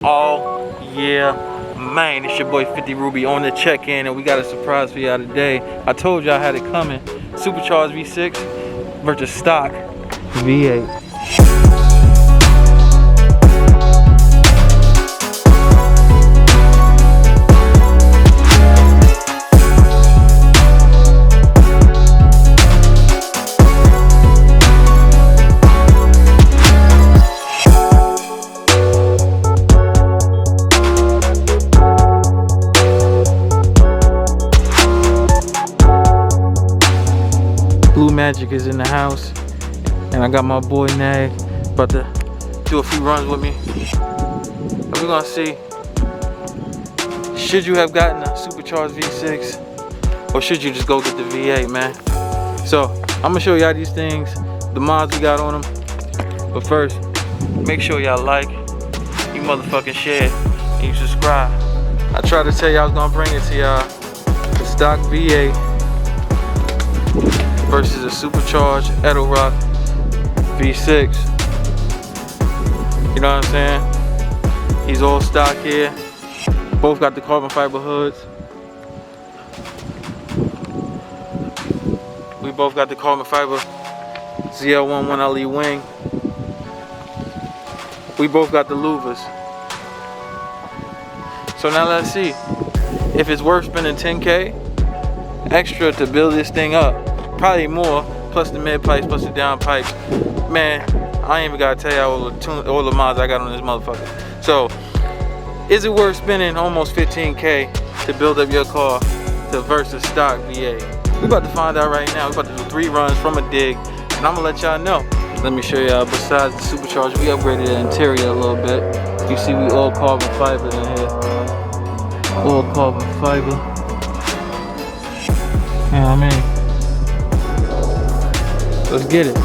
Oh yeah, man, it's your boy 50 Ruby on the check-in, and we got a surprise for y'all today. I told y'all I had it coming. Supercharged V6 versus stock V8. Blue Magic is in the house, and I got my boy Nag about to do a few runs with me. And we're gonna see, should you have gotten a supercharged V6 or should you just go get the V8, man? So I'm gonna show y'all these things, the mods we got on them. But first, make sure y'all like, you motherfucking share, and you subscribe. I tried to tell y'all I was gonna bring it to y'all, the stock V8 versus a supercharged Edelbrock V6. You know what I'm saying? He's all stock here. Both got the carbon fiber hoods. We both got the carbon fiber ZL11 LE wing. We both got the louvers. So now let's see if it's worth spending 10K extra to build this thing up. Probably more, plus the mid pipes, plus the down pipes. Man, I ain't even gotta tell y'all all the mods I got on this motherfucker. So, is it worth spending almost 15K to build up your car to versus stock V8? We about to find out right now. We about to do 3 runs from a dig, and I'm gonna let y'all know. Let me show y'all, besides the supercharger, we upgraded the interior a little bit. You see we all carbon fiber in here. All carbon fiber. You know what I mean? Let's get it.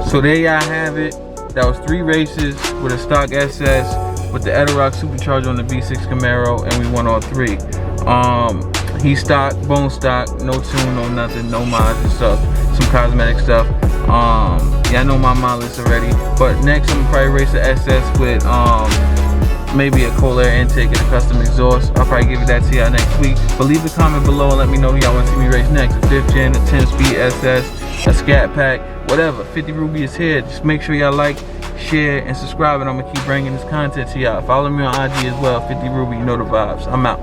So there y'all have it. That was 3 races with a stock SS with the Edelbrock supercharger on the V6 Camaro, and we won all 3. He's stock, bone stock, no tune, no nothing, no mods and stuff, some cosmetic stuff. Yeah, I know my mod list already. But next I'm gonna probably race the SS with maybe a cold air intake and a custom exhaust. I'll probably give that to y'all next week. But leave a comment below and let me know who y'all want to see me race next. A 5th gen, a 10-speed SS, a scat pack, whatever. 50 Ruby is here. Just make sure y'all like, share, and subscribe, and I'm gonna keep bringing this content to y'all. Follow me on IG as well, 50 Ruby, you know the vibes. I'm out.